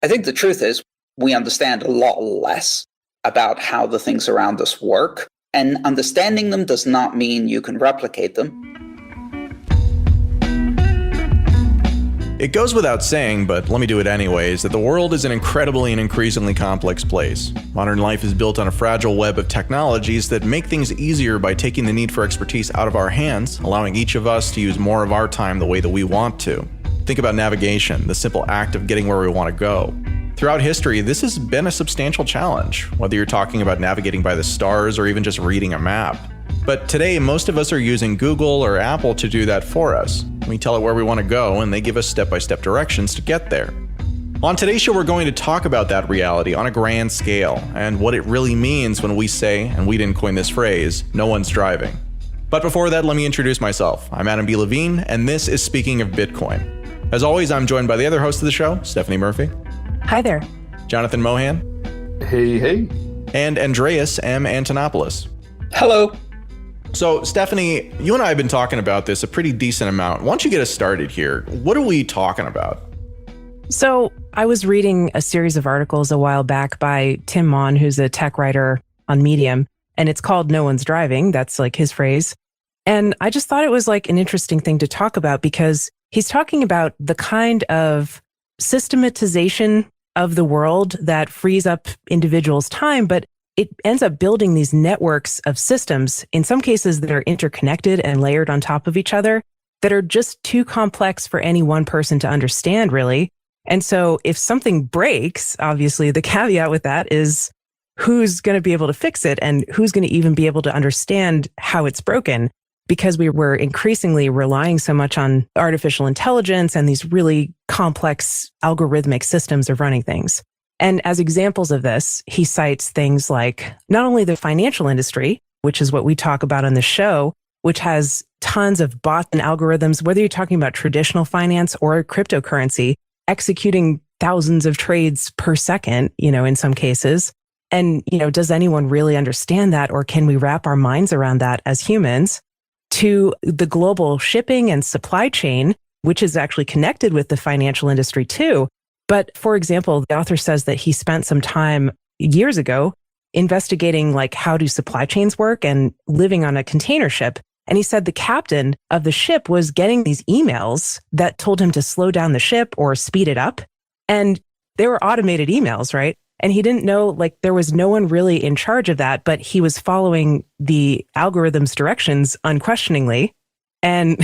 I think the truth is we understand a lot less about how the things around us work, and understanding them does not mean you can replicate them. It goes without saying, but let me do it anyways, that the world is an incredibly and increasingly complex place. Modern life is built on a fragile web of technologies that make things easier by taking the need for expertise out of our hands, allowing each of us to use more of our time the way that we want to. Think about navigation, the simple act of getting where we want to go. Throughout history, this has been a substantial challenge, whether you're talking about navigating by the stars or even just reading a map. But today, most of us are using Google or Apple to do that for us. We tell it where we want to go, and they give us step-by-step directions to get there. On today's show, we're going to talk about that reality on a grand scale, and what it really means when we say, and we didn't coin this phrase, no one's driving. But before that, let me introduce myself. I'm Adam B. Levine, and this is Speaking of Bitcoin. As always, I'm joined by the other host of the show, Stephanie Murphy. Hi there. Jonathan Mohan. Hey. And Andreas M. Antonopoulos. Hello. So, Stephanie, you and I have been talking about this a pretty decent amount. Why don't you get us started here? What are we talking about? So, I was reading a series of articles a while back by Tim Mon, who's a tech writer on Medium, and it's called No One's Driving. That's like his phrase. And I just thought it was like an interesting thing to talk about because he's talking about the kind of systematization of the world that frees up individuals' time, but it ends up building these networks of systems, in some cases that are interconnected and layered on top of each other, that are just too complex for any one person to understand, really. And so if something breaks, obviously the caveat with that is who's going to be able to fix it and who's going to even be able to understand how it's broken, because we were increasingly relying so much on artificial intelligence and these really complex algorithmic systems of running things. And as examples of this, he cites things like not only the financial industry, which is what we talk about on the show, which has tons of bots and algorithms, whether you're talking about traditional finance or cryptocurrency, executing thousands of trades per second, in some cases. And, does anyone really understand that? Or can we wrap our minds around that as humans? To the global shipping and supply chain, which is actually connected with the financial industry too. But for example, the author says that he spent some time years ago investigating how do supply chains work and living on a container ship. And he said the captain of the ship was getting these emails that told him to slow down the ship or speed it up. And they were automated emails, right? And he didn't know, there was no one really in charge of that, but he was following the algorithm's directions unquestioningly. And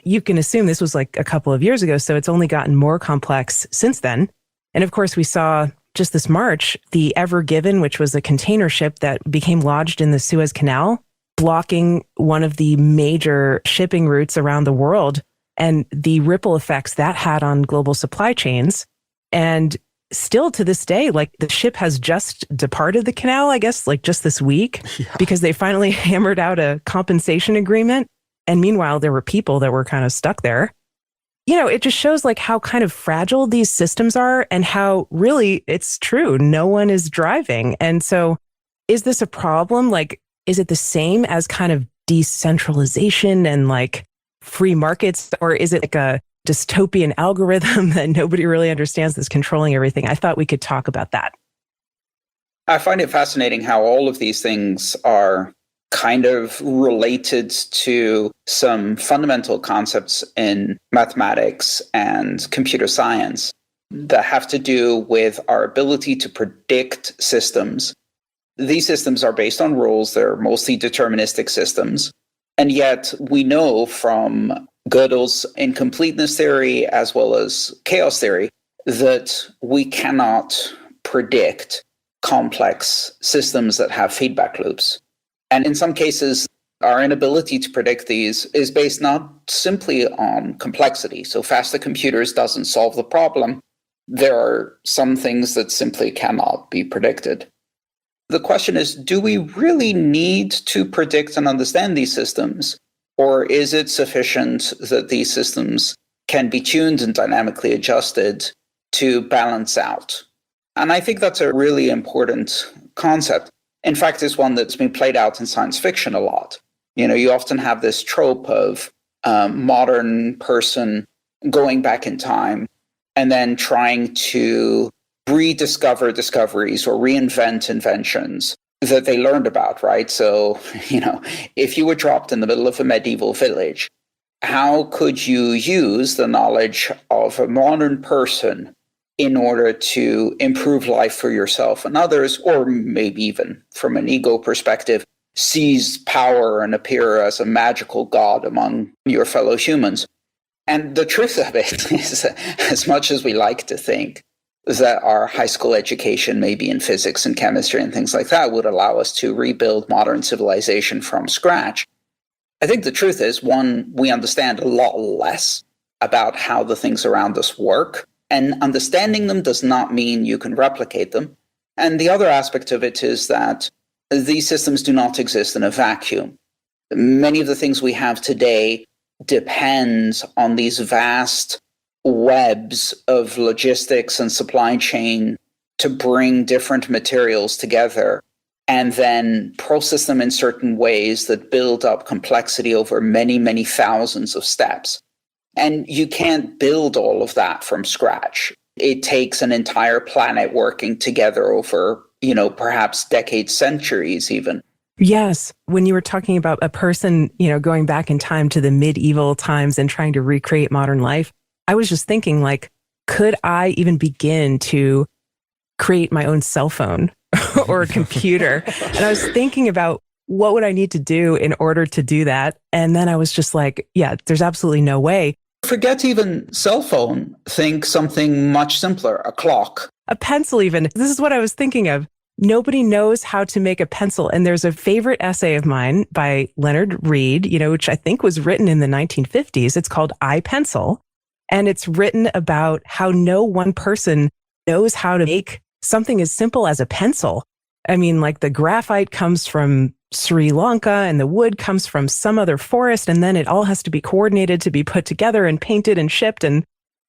you can assume this was a couple of years ago, so it's only gotten more complex since then. And of course, we saw just this March, the Ever Given, which was a container ship that became lodged in the Suez Canal, blocking one of the major shipping routes around the world, and the ripple effects that had on global supply chains. And still to this day, the ship has just departed the canal, I guess, just this week, because they finally hammered out a compensation agreement. And meanwhile, there were people that were kind of stuck there. It just shows how kind of fragile these systems are and how really it's true. No one is driving. And so is this a problem? Is it the same as kind of decentralization and free markets? Or is it a dystopian algorithm that nobody really understands that's controlling everything? I thought we could talk about that. I find it fascinating how all of these things are kind of related to some fundamental concepts in mathematics and computer science that have to do with our ability to predict systems. These systems are based on rules. They're mostly deterministic systems. And yet we know from Gödel's incompleteness theory as well as chaos theory that we cannot predict complex systems that have feedback loops. And in some cases, our inability to predict these is based not simply on complexity. So faster computers doesn't solve the problem. There are some things that simply cannot be predicted. The question is, do we really need to predict and understand these systems? Or is it sufficient that these systems can be tuned and dynamically adjusted to balance out? And I think that's a really important concept. In fact, it's one that's been played out in science fiction a lot. You often have this trope of a modern person going back in time and then trying to rediscover discoveries or reinvent inventions that they learned about, right? So, if you were dropped in the middle of a medieval village, how could you use the knowledge of a modern person in order to improve life for yourself and others, or maybe even from an ego perspective, seize power and appear as a magical god among your fellow humans? And the truth of it is, as much as we like to think that our high school education, maybe in physics and chemistry and things like that, would allow us to rebuild modern civilization from scratch, I think the truth is, one, we understand a lot less about how the things around us work, and understanding them does not mean you can replicate them. And the other aspect of it is that these systems do not exist in a vacuum. Many of the things we have today depend on these vast webs of logistics and supply chain to bring different materials together and then process them in certain ways that build up complexity over many, many thousands of steps. And you can't build all of that from scratch. It takes an entire planet working together over, perhaps decades, centuries even. Yes. When you were talking about a person, going back in time to the medieval times and trying to recreate modern life, I was just thinking, could I even begin to create my own cell phone or a computer? And I was thinking about what would I need to do in order to do that? And then I was just like, yeah, there's absolutely no way. Forget even cell phone. Think something much simpler, a clock. A pencil even. This is what I was thinking of. Nobody knows how to make a pencil. And there's a favorite essay of mine by Leonard Read, which I think was written in the 1950s. It's called I, Pencil. And it's written about how no one person knows how to make something as simple as a pencil. I mean, the graphite comes from Sri Lanka and the wood comes from some other forest, and then it all has to be coordinated to be put together and painted and shipped. And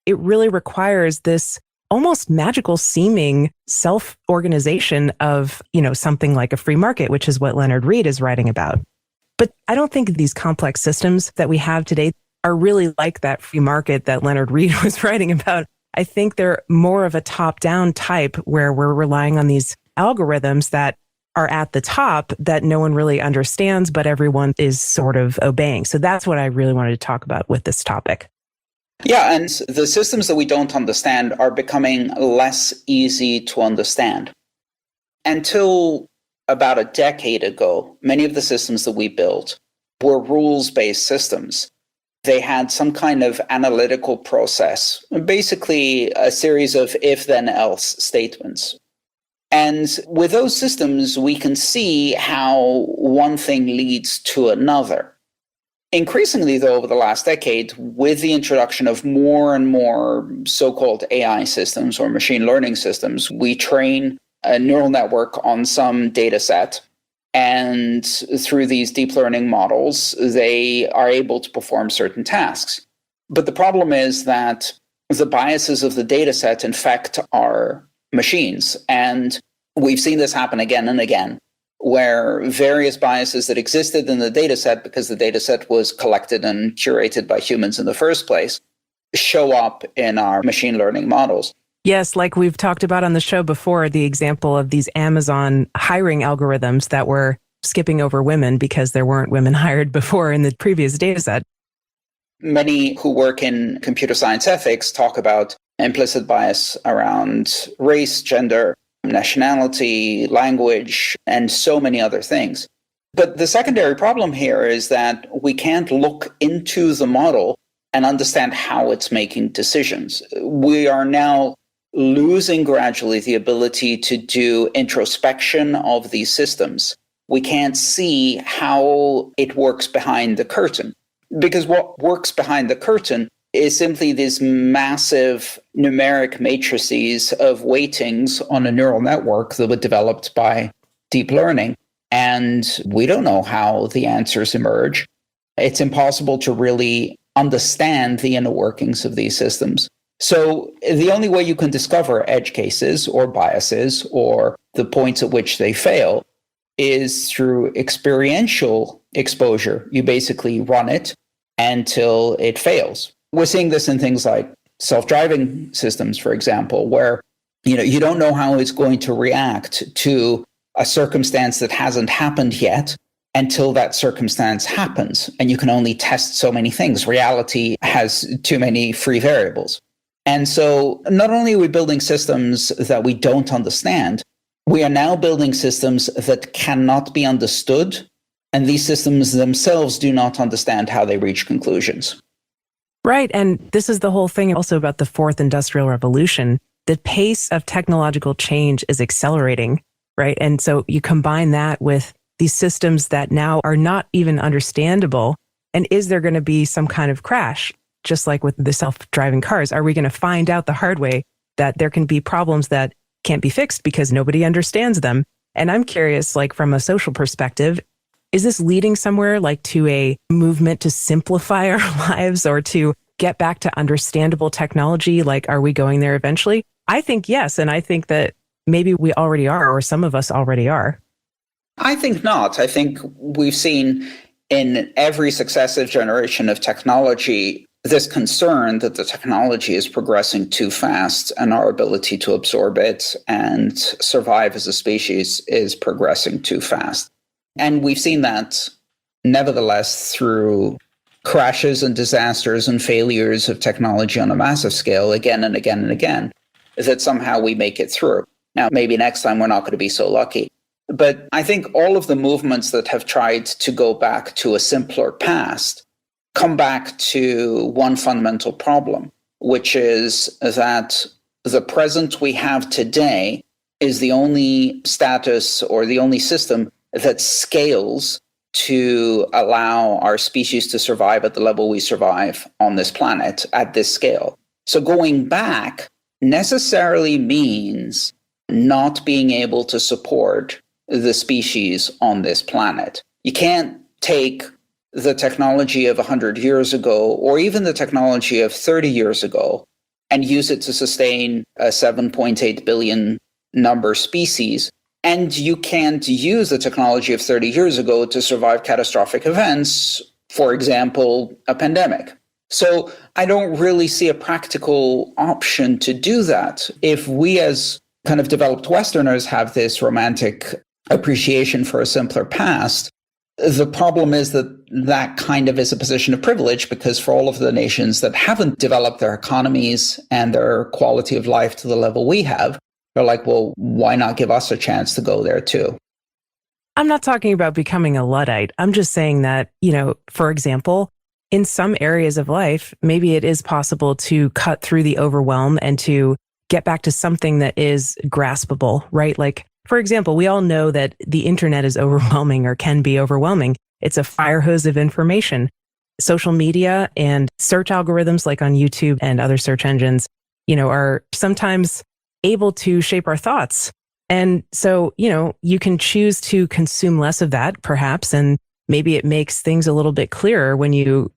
it really requires this almost magical seeming self-organization of, something like a free market, which is what Leonard Read is writing about. But I don't think these complex systems that we have today are really like that free market that Leonard Read was writing about. I think they're more of a top-down type where we're relying on these algorithms that are at the top that no one really understands, but everyone is sort of obeying. So that's what I really wanted to talk about with this topic. Yeah, and the systems that we don't understand are becoming less easy to understand. Until about a decade ago, many of the systems that we built were rules-based systems. They had some kind of analytical process, basically a series of if-then-else statements. And with those systems, we can see how one thing leads to another. Increasingly, though, over the last decade, with the introduction of more and more so-called AI systems or machine learning systems, we train a neural network on some data set. And through these deep learning models, they are able to perform certain tasks. But the problem is that the biases of the data set infect our machines. And we've seen this happen again and again, where various biases that existed in the data set, because the data set was collected and curated by humans in the first place, show up in our machine learning models. Yes, like we've talked about on the show before, the example of these Amazon hiring algorithms that were skipping over women because there weren't women hired before in the previous data set. Many who work in computer science ethics talk about implicit bias around race, gender, nationality, language, and so many other things. But the secondary problem here is that we can't look into the model and understand how it's making decisions. We are now losing gradually the ability to do introspection of these systems. We can't see how it works behind the curtain. Because what works behind the curtain is simply these massive numeric matrices of weightings on a neural network that were developed by deep learning. And we don't know how the answers emerge. It's impossible to really understand the inner workings of these systems. So the only way you can discover edge cases or biases or the points at which they fail is through experiential exposure. You basically run it until it fails. We're seeing this in things like self-driving systems, for example, where you don't know how it's going to react to a circumstance that hasn't happened yet until that circumstance happens. And you can only test so many things. Reality has too many free variables. And so not only are we building systems that we don't understand, we are now building systems that cannot be understood. And these systems themselves do not understand how they reach conclusions. Right. And this is the whole thing also about the fourth industrial revolution. The pace of technological change is accelerating, right? And so you combine that with these systems that now are not even understandable. And is there going to be some kind of crash, just like with the self-driving cars? Are we going to find out the hard way that there can be problems that can't be fixed because nobody understands them? And I'm curious, like from a social perspective, is this leading somewhere like to a movement to simplify our lives or to get back to understandable technology? Like, are we going there eventually? I think yes. And I think that maybe we already are, or some of us already are. I think not. I think we've seen in every successive generation of technology this concern that the technology is progressing too fast and our ability to absorb it and survive as a species is progressing too fast. And we've seen that nevertheless through crashes and disasters and failures of technology on a massive scale again and again and again, that somehow we make it through. Now, maybe next time we're not going to be so lucky. But I think all of the movements that have tried to go back to a simpler past come back to one fundamental problem, which is that the present we have today is the only status or the only system that scales to allow our species to survive at the level we survive on this planet at this scale. So going back necessarily means not being able to support the species on this planet. You can't take the technology of 100 years ago, or even the technology of 30 years ago, and use it to sustain a 7.8 billion number species. And you can't use the technology of 30 years ago to survive catastrophic events, for example, a pandemic. So I don't really see a practical option to do that. If we as kind of developed Westerners have this romantic appreciation for a simpler past, the problem is that that kind of is a position of privilege, because for all of the nations that haven't developed their economies and their quality of life to the level we have, they're like, well, why not give us a chance to go there too? I'm not talking about becoming a Luddite. I'm just saying that, for example, in some areas of life, maybe it is possible to cut through the overwhelm and to get back to something that is graspable, right? Like, for example, we all know that the internet is overwhelming or can be overwhelming. It's a fire hose of information. Social media and search algorithms like on YouTube and other search engines, are sometimes able to shape our thoughts. And so, you can choose to consume less of that, perhaps, and maybe it makes things a little bit clearer when you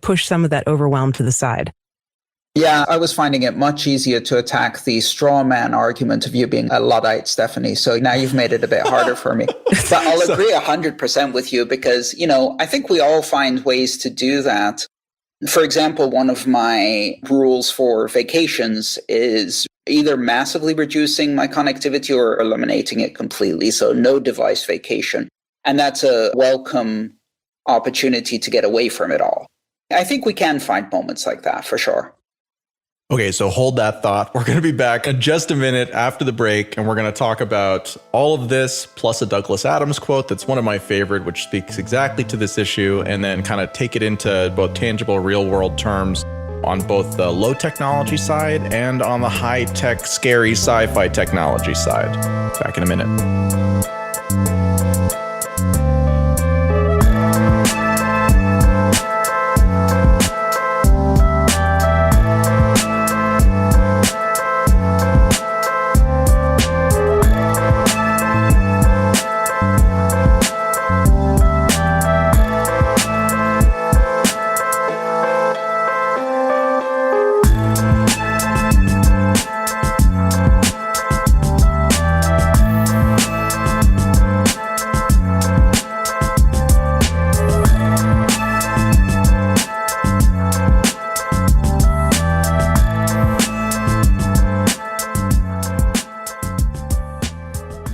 push some of that overwhelm to the side. Yeah, I was finding it much easier to attack the straw man argument of you being a Luddite, Stephanie. So now you've made it a bit harder for me. But I'll agree 100% with you because, I think we all find ways to do that. For example, one of my rules for vacations is either massively reducing my connectivity or eliminating it completely. So no device vacation. And that's a welcome opportunity to get away from it all. I think we can find moments like that for sure. Okay, so hold that thought. We're going to be back in just a minute after the break, and we're going to talk about all of this, plus a Douglas Adams quote that's one of my favorite, which speaks exactly to this issue, and then kind of take it into both tangible real-world terms on both the low technology side and on the high-tech, scary sci-fi technology side. Back in a minute.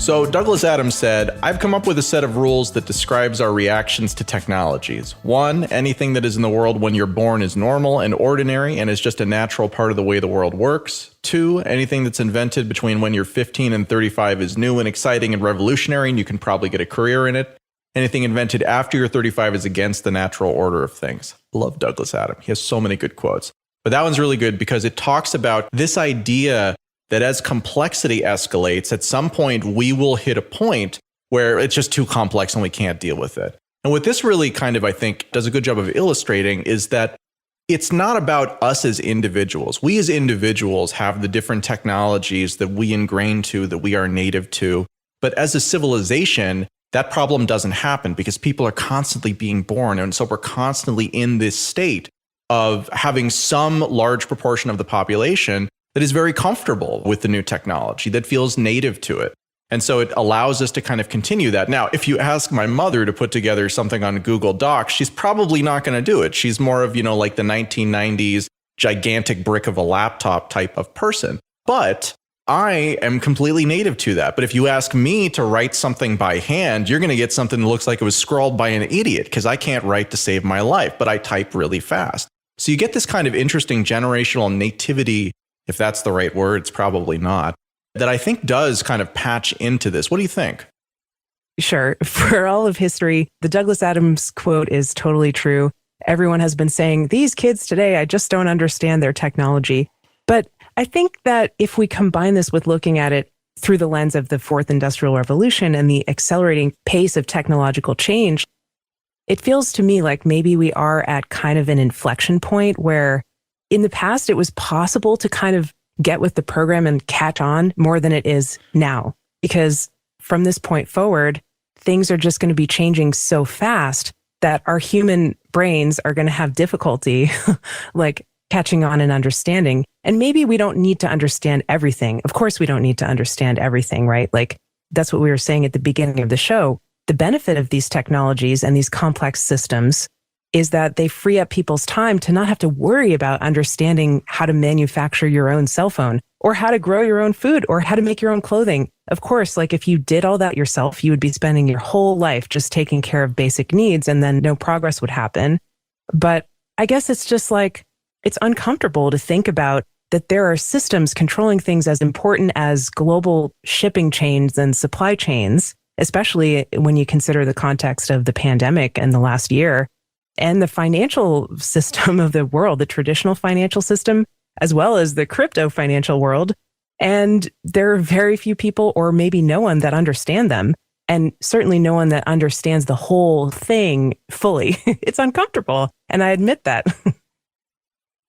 So Douglas Adams said, I've come up with a set of rules that describes our reactions to technologies. 1, anything that is in the world when you're born is normal and ordinary and is just a natural part of the way the world works. 2, anything that's invented between when you're 15 and 35 is new and exciting and revolutionary, and you can probably get a career in it. Anything invented after you're 35 is against the natural order of things. Love Douglas Adams. He has so many good quotes. But that one's really good because it talks about this idea that as complexity escalates, at some point we will hit a point where it's just too complex and we can't deal with it. And what this really kind of, I think, does a good job of illustrating is that it's not about us as individuals. We as individuals have the different technologies that we ingrain to, that we are native to. But as a civilization, that problem doesn't happen because people are constantly being born. And so we're constantly in this state of having some large proportion of the population that is very comfortable with the new technology, that feels native to it. And so it allows us to kind of continue that. Now, if you ask my mother to put together something on Google Docs, she's probably not going to do it. She's more of, like the 1990s gigantic brick of a laptop type of person. But I am completely native to that. But if you ask me to write something by hand, you're going to get something that looks like it was scrawled by an idiot because I can't write to save my life, but I type really fast. So you get this kind of interesting generational nativity. If that's the right word, it's probably not, that I think does kind of patch into this. What do you think? Sure. For all of history, the Douglas Adams quote is totally true. Everyone has been saying, these kids today, I just don't understand their technology. But I think that if we combine this with looking at it through the lens of the fourth industrial revolution and the accelerating pace of technological change, it feels to me like maybe we are at kind of an inflection point where in the past, it was possible to kind of get with the program and catch on more than it is now. Because from this point forward, things are just going to be changing so fast that our human brains are going to have difficulty like catching on and understanding. And maybe we don't need to understand everything. Of course, we don't need to understand everything, right? Like that's what we were saying at the beginning of the show. The benefit of these technologies and these complex systems is that they free up people's time to not have to worry about understanding how to manufacture your own cell phone or how to grow your own food or how to make your own clothing. Of course, like if you did all that yourself, you would be spending your whole life just taking care of basic needs and then no progress would happen. But I guess it's just like, it's uncomfortable to think about that there are systems controlling things as important as global shipping chains and supply chains, especially when you consider the context of the pandemic and the last year. And the financial system of the world, the traditional financial system, as well as the crypto financial world. And there are very few people, or maybe no one, that understand them. And certainly no one that understands the whole thing fully. It's uncomfortable. And I admit that.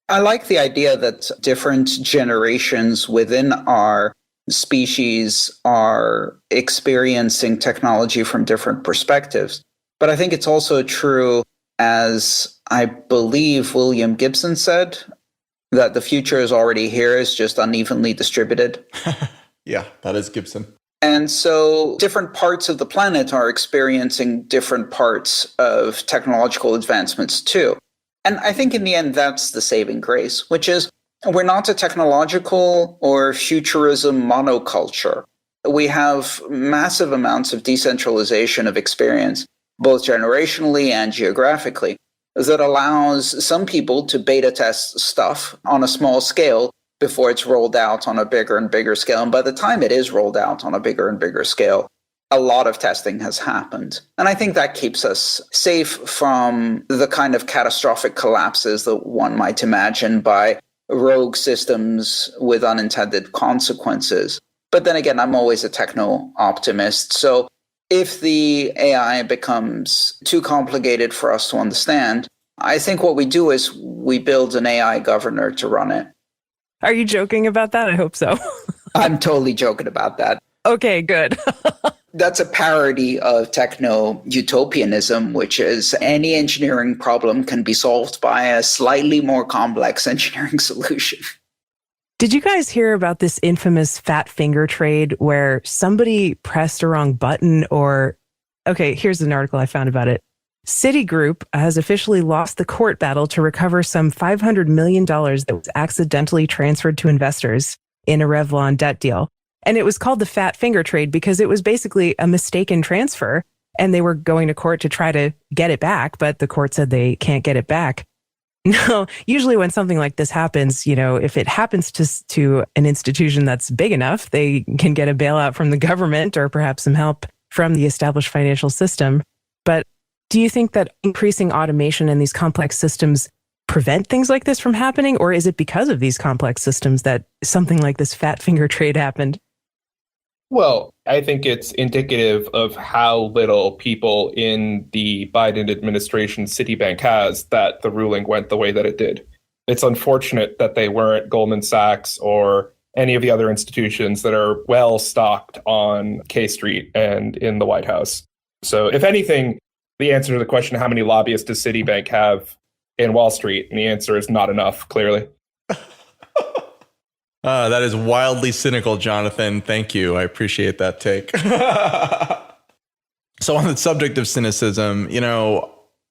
I like the idea that different generations within our species are experiencing technology from different perspectives. But I think it's also true, as I believe William Gibson said, that the future is already here, it's just unevenly distributed. Yeah, that is Gibson. And so different parts of the planet are experiencing different parts of technological advancements too. And I think in the end, that's the saving grace, which is we're not a technological or futurism monoculture. We have massive amounts of decentralization of experience, both generationally and geographically, that allows some people to beta test stuff on a small scale before it's rolled out on a bigger and bigger scale. And by the time it is rolled out on a bigger and bigger scale, a lot of testing has happened. And I think that keeps us safe from the kind of catastrophic collapses that one might imagine by rogue systems with unintended consequences. But then again, I'm always a techno-optimist. So if the AI becomes too complicated for us to understand, I think what we do is we build an AI governor to run it. Are you joking about that? I hope so. I'm totally joking about that. Okay, good. That's a parody of techno-utopianism, which is any engineering problem can be solved by a slightly more complex engineering solution. Did you guys hear about this infamous fat finger trade where somebody pressed a wrong button okay, here's an article I found about it. Citigroup has officially lost the court battle to recover some $500 million that was accidentally transferred to investors in a Revlon debt deal. And it was called the fat finger trade because it was basically a mistaken transfer. And they were going to court to try to get it back, but the court said they can't get it back. No, usually when something like this happens, if it happens to an institution that's big enough, they can get a bailout from the government or perhaps some help from the established financial system. But do you think that increasing automation in these complex systems prevent things like this from happening? Or is it because of these complex systems that something like this fat finger trade happened? Well, I think it's indicative of how little people in the Biden administration Citibank has that the ruling went the way that it did. It's unfortunate that they weren't Goldman Sachs or any of the other institutions that are well stocked on K Street and in the White House. So if anything, the answer to the question, how many lobbyists does Citibank have in Wall Street? And the answer is not enough, clearly. That is wildly cynical, Jonathan. Thank you. I appreciate that take. So on the subject of cynicism,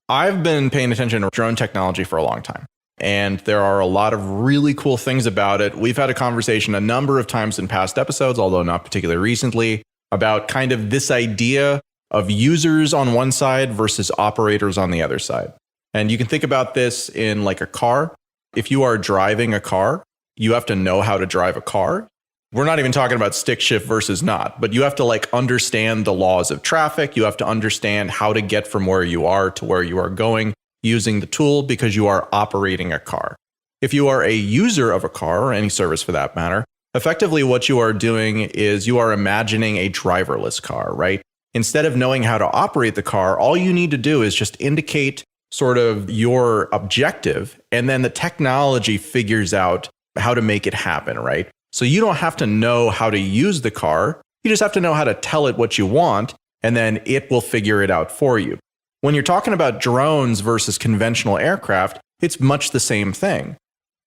I've been paying attention to drone technology for a long time, and there are a lot of really cool things about it. We've had a conversation a number of times in past episodes, although not particularly recently, about kind of this idea of users on one side versus operators on the other side. And you can think about this in like a car. If you are driving a car, you have to know how to drive a car. We're not even talking about stick shift versus not, but you have to understand the laws of traffic. You have to understand how to get from where you are to where you are going using the tool because you are operating a car. If you are a user of a car or any service for that matter, effectively what you are doing is you are imagining a driverless car, right? Instead of knowing how to operate the car, all you need to do is just indicate sort of your objective, and then the technology figures out how to make it happen, right? So you don't have to know how to use the car. You just have to know how to tell it what you want, and then it will figure it out for you. When you're talking about drones versus conventional aircraft, it's much the same thing.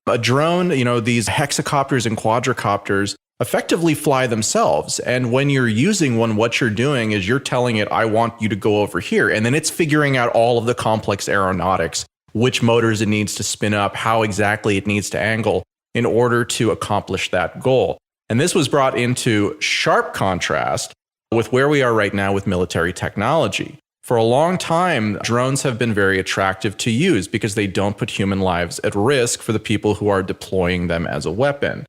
A drone, these hexacopters and quadricopters effectively fly themselves. And when you're using one, what you're doing is you're telling it, I want you to go over here. And then it's figuring out all of the complex aeronautics, which motors it needs to spin up, how exactly it needs to angle in order to accomplish that goal. And this was brought into sharp contrast with where we are right now with military technology. For a long time, drones have been very attractive to use because they don't put human lives at risk for the people who are deploying them as a weapon.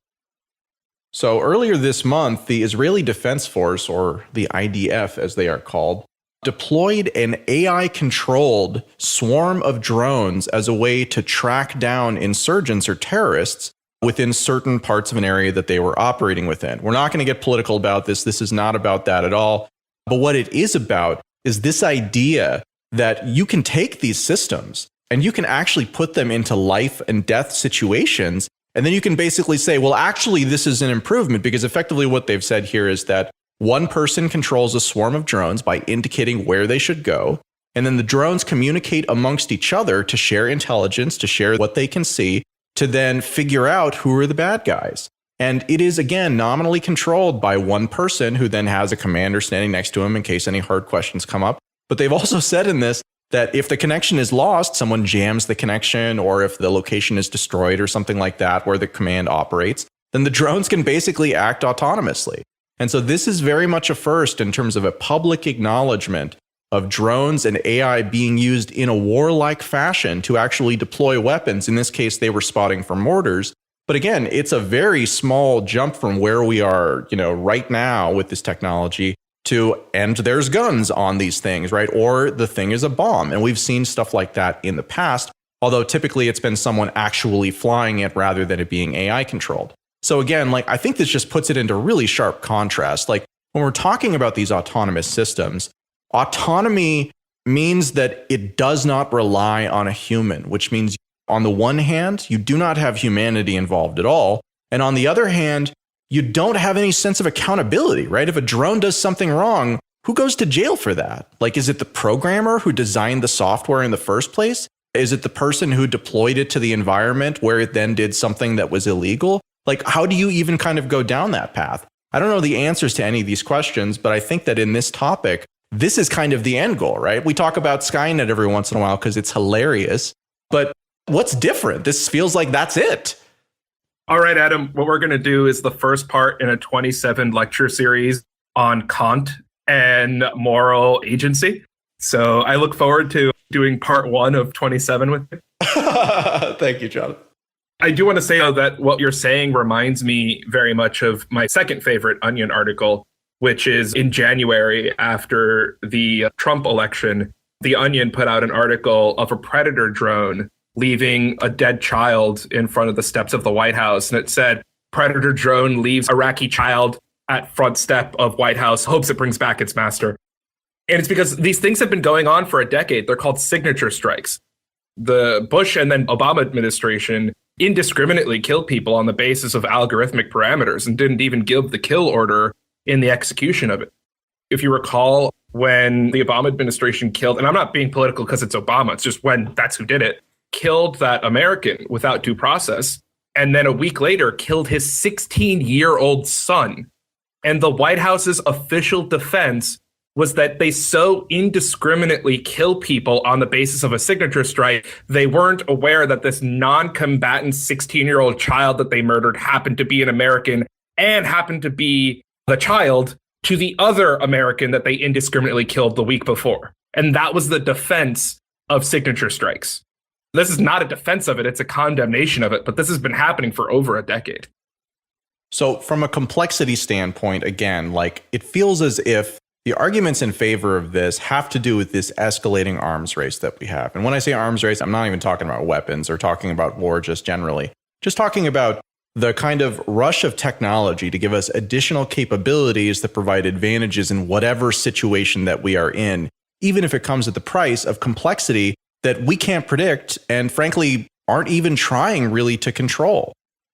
So earlier this month, the Israeli Defense Force, or the IDF as they are called, deployed an AI-controlled swarm of drones as a way to track down insurgents or terrorists within certain parts of an area that they were operating within. We're not going to get political about this. This is not about that at all. But what it is about is this idea that you can take these systems and you can actually put them into life and death situations. And then you can basically say, well, actually, this is an improvement, because effectively what they've said here is that one person controls a swarm of drones by indicating where they should go. And then the drones communicate amongst each other to share intelligence, to share what they can see, to then figure out who are the bad guys. And it is, again, nominally controlled by one person who then has a commander standing next to him in case any hard questions come up. But they've also said in this that if the connection is lost, someone jams the connection, or if the location is destroyed or something like that where the command operates, then the drones can basically act autonomously. And so this is very much a first in terms of a public acknowledgement of drones and AI being used in a warlike fashion to actually deploy weapons. In this case, they were spotting for mortars. But again, it's a very small jump from where we are, right now with this technology to, and there's guns on these things, right? Or the thing is a bomb. And we've seen stuff like that in the past, although typically it's been someone actually flying it rather than it being AI controlled. So again, I think this just puts it into really sharp contrast. When we're talking about these autonomous systems, autonomy means that it does not rely on a human, which means on the one hand, you do not have humanity involved at all. And on the other hand, you don't have any sense of accountability, right? If a drone does something wrong, who goes to jail for that? Is it the programmer who designed the software in the first place? Is it the person who deployed it to the environment where it then did something that was illegal? How do you even kind of go down that path? I don't know the answers to any of these questions, but I think that in this topic, this is kind of the end goal, right? We talk about Skynet every once in a while because it's hilarious, but what's different? This feels like that's it. All right, Adam, what we're going to do is the first part in a 27 lecture series on Kant and moral agency. So I look forward to doing part 1 of 27 with you. Thank you, Jonathan. I do want to say, though, that what you're saying reminds me very much of my second favorite Onion article, which is in January after the Trump election. The Onion put out an article of a Predator drone leaving a dead child in front of the steps of the White House. And it said, Predator drone leaves Iraqi child at front step of White House, hopes it brings back its master. And it's because these things have been going on for a decade. They're called signature strikes. The Bush and then Obama administration indiscriminately killed people on the basis of algorithmic parameters and didn't even give the kill order in the execution of it. If you recall, when the Obama administration killed, and I'm not being political because it's Obama, it's just when that's who did it, killed that American without due process, and then a week later killed his 16-year-old son. And the White House's official defense was that they so indiscriminately kill people on the basis of a signature strike, they weren't aware that this non-combatant 16-year-old child that they murdered happened to be an American and happened to be the child to the other American that they indiscriminately killed the week before. And that was the defense of signature strikes. This is not a defense of it, it's a condemnation of it, but this has been happening for over a decade. So from a complexity standpoint, again, like it feels as if the arguments in favor of this have to do with this escalating arms race that we have. And when I say arms race, I'm not even talking about weapons or talking about war just generally. Just talking about the kind of rush of technology to give us additional capabilities that provide advantages in whatever situation that we are in, even if it comes at the price of complexity that we can't predict and frankly aren't even trying really to control.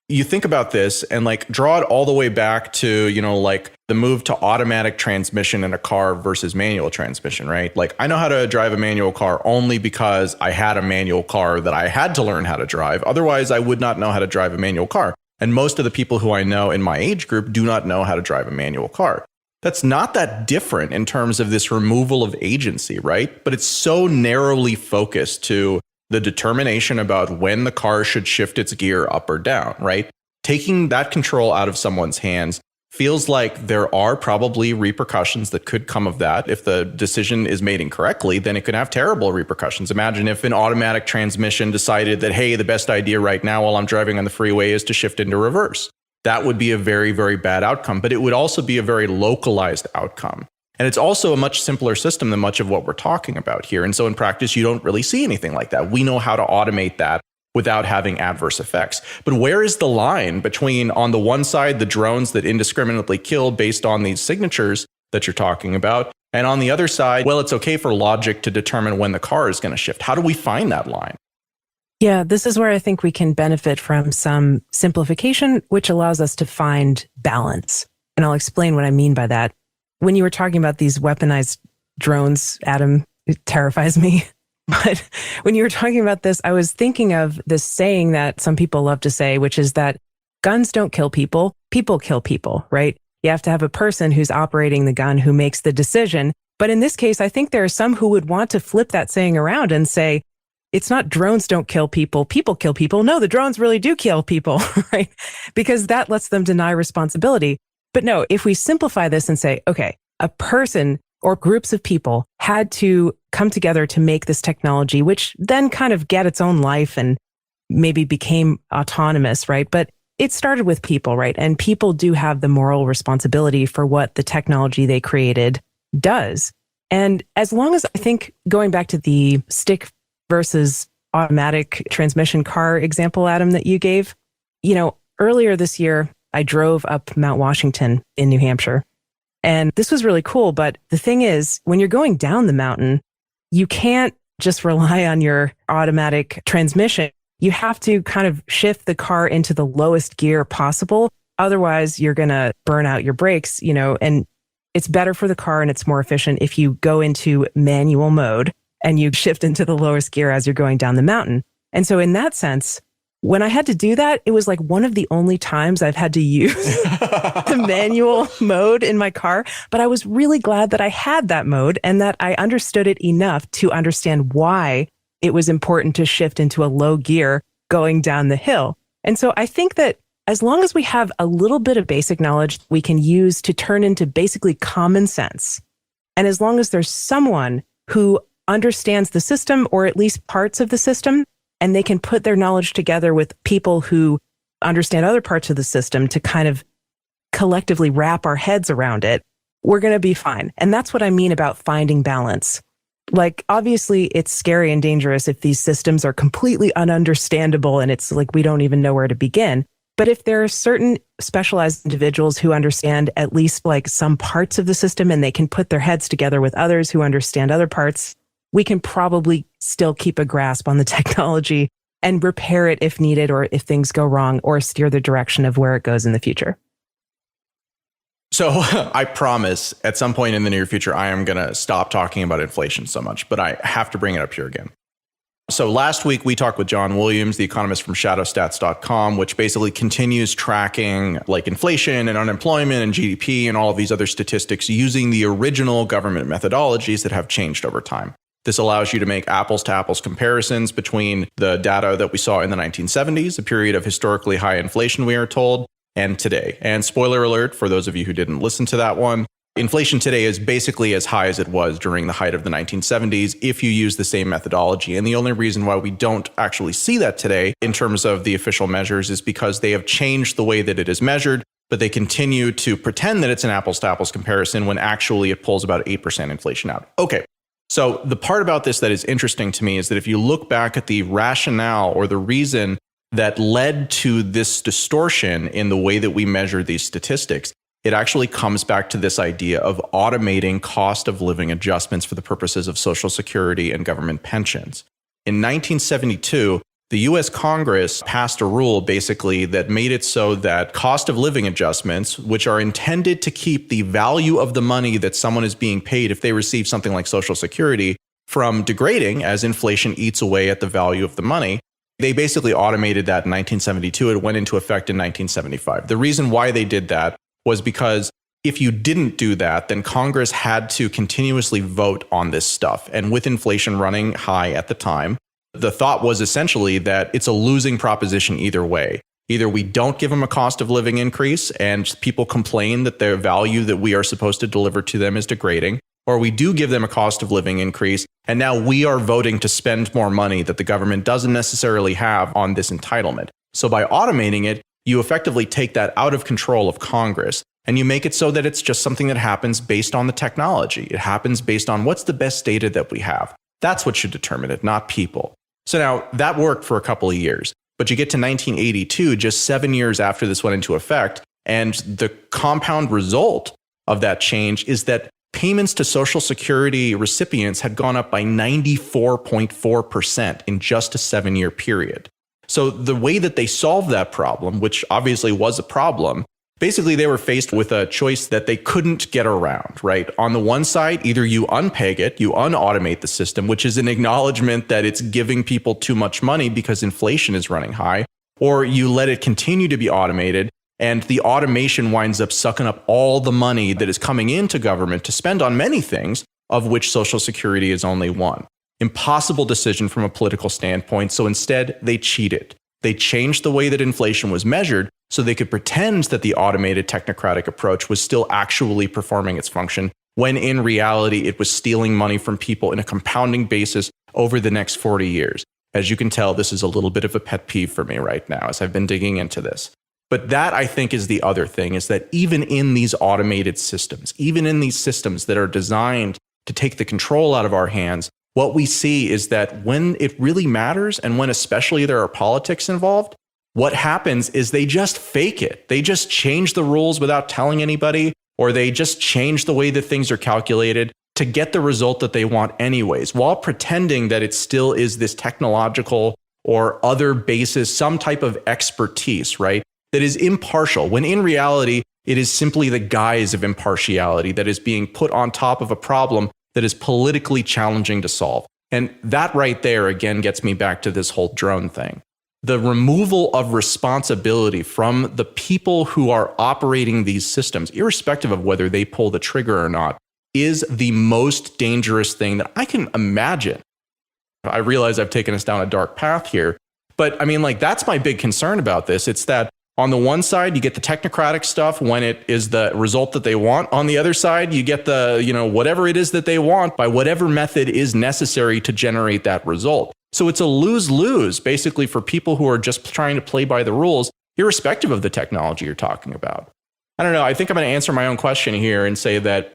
You think about this and like draw it all the way back to, like the move to automatic transmission in a car versus manual transmission, right? Like I know how to drive a manual car only because I had a manual car that I had to learn how to drive. Otherwise, I would not know how to drive a manual car. And most of the people who I know in my age group do not know how to drive a manual car. That's not that different in terms of this removal of agency, right? But it's so narrowly focused to the determination about when the car should shift its gear up or down, right? Taking that control out of someone's hands feels like there are probably repercussions that could come of that. If the decision is made incorrectly, then it could have terrible repercussions. Imagine if an automatic transmission decided that, hey, the best idea right now while I'm driving on the freeway is to shift into reverse. That would be a very, very bad outcome, but it would also be a very localized outcome. And it's also a much simpler system than much of what we're talking about here. And so in practice, you don't really see anything like that. We know how to automate that without having adverse effects. But where is the line between, on the one side, the drones that indiscriminately kill based on these signatures that you're talking about, and on the other side, well, it's okay for logic to determine when the car is going to shift. How do we find that line? Yeah, this is where I think we can benefit from some simplification, which allows us to find balance. And I'll explain what I mean by that. When you were talking about these weaponized drones, Adam, it terrifies me. But when you were talking about this, I was thinking of this saying that some people love to say, which is that guns don't kill people, people kill people, right? You have to have a person who's operating the gun who makes the decision. But in this case, I think there are some who would want to flip that saying around and say, it's not drones don't kill people, people kill people. No, the drones really do kill people, right? Because that lets them deny responsibility. But no, if we simplify this and say, okay, a person or groups of people had to come together to make this technology, which then kind of get its own life and maybe became autonomous, right? But it started with people, right? And people do have the moral responsibility for what the technology they created does. And as long as I think going back to the stick versus automatic transmission car example, Adam, that you gave, earlier this year, I drove up Mount Washington in New Hampshire. And this was really cool. But the thing is, when you're going down the mountain, you can't just rely on your automatic transmission. You have to kind of shift the car into the lowest gear possible. Otherwise, you're going to burn out your brakes, and it's better for the car and it's more efficient if you go into manual mode and you shift into the lowest gear as you're going down the mountain. And so in that sense, when I had to do that, it was like one of the only times I've had to use the manual mode in my car. But I was really glad that I had that mode and that I understood it enough to understand why it was important to shift into a low gear going down the hill. And so I think that as long as we have a little bit of basic knowledge we can use to turn into basically common sense, and as long as there's someone who understands the system, or at least parts of the system, and they can put their knowledge together with people who understand other parts of the system to kind of collectively wrap our heads around it, we're going to be fine. And that's what I mean about finding balance. Like, obviously, it's scary and dangerous if these systems are completely ununderstandable and it's like we don't even know where to begin. But if there are certain specialized individuals who understand at least like some parts of the system and they can put their heads together with others who understand other parts, we can probably still keep a grasp on the technology and repair it if needed, or if things go wrong, or steer the direction of where it goes in the future. So I promise at some point in the near future, I am going to stop talking about inflation so much, but I have to bring it up here again. So last week, we talked with John Williams, the economist from shadowstats.com, which basically continues tracking like inflation and unemployment and GDP and all of these other statistics using the original government methodologies that have changed over time. This allows you to make apples to apples comparisons between the data that we saw in the 1970s, a period of historically high inflation, we are told, and today. And spoiler alert, for those of you who didn't listen to that one, inflation today is basically as high as it was during the height of the 1970s if you use the same methodology. And the only reason why we don't actually see that today in terms of the official measures is because they have changed the way that it is measured, but they continue to pretend that it's an apples to apples comparison when actually it pulls about 8% inflation out. Okay. So the part about this that is interesting to me is that if you look back at the rationale or the reason that led to this distortion in the way that we measure these statistics, it actually comes back to this idea of automating cost of living adjustments for the purposes of Social Security and government pensions. In 1972, the US Congress passed a rule basically that made it so that cost of living adjustments, which are intended to keep the value of the money that someone is being paid if they receive something like Social Security from degrading as inflation eats away at the value of the money, they basically automated that in 1972. It went into effect in 1975. The reason why they did that was because if you didn't do that, then Congress had to continuously vote on this stuff. And with inflation running high at the time, the thought was essentially that it's a losing proposition either way. Either we don't give them a cost of living increase and people complain that their value that we are supposed to deliver to them is degrading, or we do give them a cost of living increase, and now we are voting to spend more money that the government doesn't necessarily have on this entitlement. So by automating it, you effectively take that out of control of Congress, and you make it so that it's just something that happens based on the technology. It happens based on what's the best data that we have. That's what should determine it, not people. So now that worked for a couple of years, but you get to 1982, just 7 years after this went into effect, and the compound result of that change is that payments to Social Security recipients had gone up by 94.4% in just a 7-year period. So the way that they solved that problem, which obviously was a problem, basically they were faced with a choice that they couldn't get around, right? On the one side, either you unpeg it, you unautomate the system, which is an acknowledgement that it's giving people too much money because inflation is running high, or you let it continue to be automated, and the automation winds up sucking up all the money that is coming into government to spend on many things, of which Social Security is only one. Impossible decision from a political standpoint, so instead they cheated. They changed the way that inflation was measured so they could pretend that the automated technocratic approach was still actually performing its function, when in reality it was stealing money from people in a compounding basis over the next 40 years. As you can tell, this is a little bit of a pet peeve for me right now as I've been digging into this. But that, I think, is the other thing, is that even in these automated systems, even in these systems that are designed to take the control out of our hands, what we see is that when it really matters, and when especially there are politics involved, what happens is they just fake it. They just change the rules without telling anybody, or they just change the way that things are calculated to get the result that they want anyways, while pretending that it still is this technological or other basis, some type of expertise, right? That is impartial, when in reality, it is simply the guise of impartiality that is being put on top of a problem that is politically challenging to solve. And that right there, again, gets me back to this whole drone thing. The removal of responsibility from the people who are operating these systems, irrespective of whether they pull the trigger or not, is the most dangerous thing that I can imagine. I realize I've taken us down a dark path here, but I mean, like, that's my big concern about this. It's that On the one side, you get the technocratic stuff when it is the result that they want. On the other side, you get the, whatever it is that they want by whatever method is necessary to generate that result. So it's a lose-lose, basically, for people who are just trying to play by the rules, irrespective of the technology you're talking about. I don't know. I think I'm going to answer my own question here and say that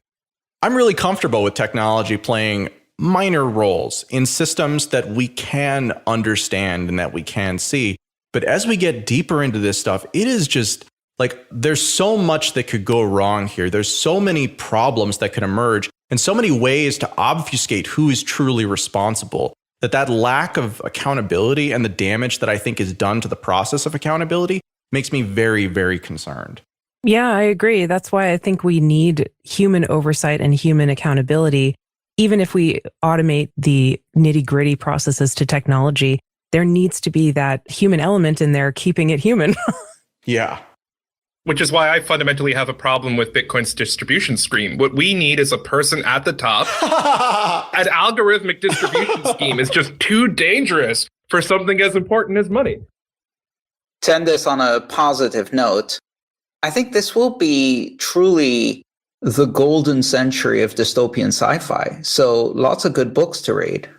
I'm really comfortable with technology playing minor roles in systems that we can understand and that we can see. But as we get deeper into this stuff, it is just like there's so much that could go wrong here. There's so many problems that could emerge and so many ways to obfuscate who is truly responsible that lack of accountability and the damage that I think is done to the process of accountability makes me very, very concerned. Yeah, I agree. That's why I think we need human oversight and human accountability. Even if we automate the nitty-gritty processes to technology, there needs to be that human element in there, keeping it human. Yeah. Which is why I fundamentally have a problem with Bitcoin's distribution scheme. What we need is a person at the top. An algorithmic distribution scheme is just too dangerous for something as important as money. To end this on a positive note, I think this will be truly the golden century of dystopian sci-fi. So lots of good books to read.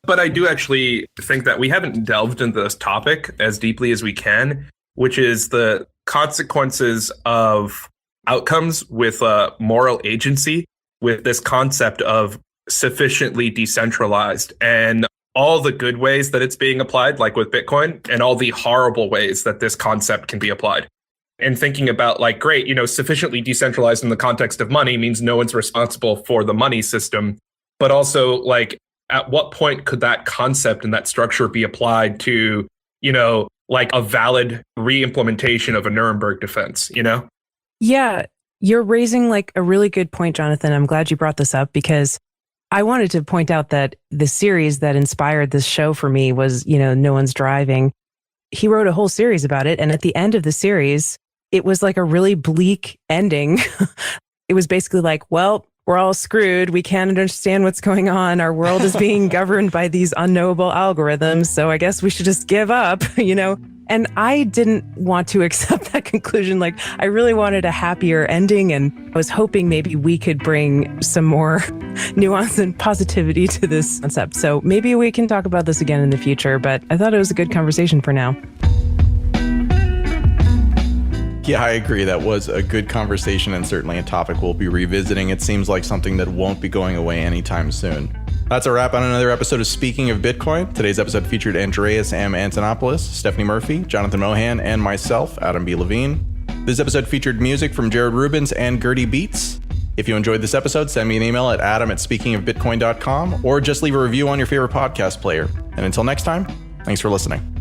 But I do actually think that we haven't delved into this topic as deeply as we can, which is the consequences of outcomes with moral agency, with this concept of sufficiently decentralized and all the good ways that it's being applied, like with Bitcoin, and all the horrible ways that this concept can be applied. And thinking about great, sufficiently decentralized in the context of money means no one's responsible for the money system, but also at what point could that concept and that structure be applied to, a valid re-implementation of a Nuremberg defense, Yeah, you're raising a really good point, Jonathan. I'm glad you brought this up because I wanted to point out that the series that inspired this show for me was, No One's Driving. He wrote a whole series about it. And at the end of the series, it was a really bleak ending. It was basically well, we're all screwed. We can't understand what's going on. Our world is being governed by these unknowable algorithms. So I guess we should just give up, And I didn't want to accept that conclusion. I really wanted a happier ending. And I was hoping maybe we could bring some more nuance and positivity to this concept. So maybe we can talk about this again in the future. But I thought it was a good conversation for now. Yeah, I agree. That was a good conversation and certainly a topic we'll be revisiting. It seems like something that won't be going away anytime soon. That's a wrap on another episode of Speaking of Bitcoin. Today's episode featured Andreas M. Antonopoulos, Stephanie Murphy, Jonathan Mohan, and myself, Adam B. Levine. This episode featured music from Jared Rubens and Gertie Beats. If you enjoyed this episode, send me an email at adam@speakingofbitcoin.com or just leave a review on your favorite podcast player. And until next time, thanks for listening.